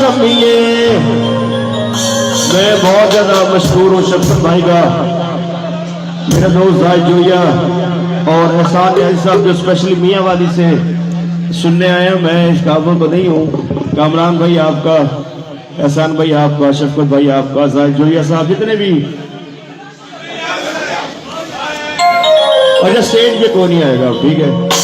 समिए। मैं बहुत ज्यादा मशहूर हूँ शफकत भाई का, मेरा दोस्त जाहिद जोया और एहसान साहब जो स्पेशली मियाँ वाली से सुनने आए हैं। मैं इस काबुल तो नहीं हूँ। कामरान भाई आपका, एहसान भाई आपका, शफकत भाई आपका, जाहिद जोया साहब, जितने भी। अच्छा स्टेज पे कौन नहीं आएगा, ठीक है।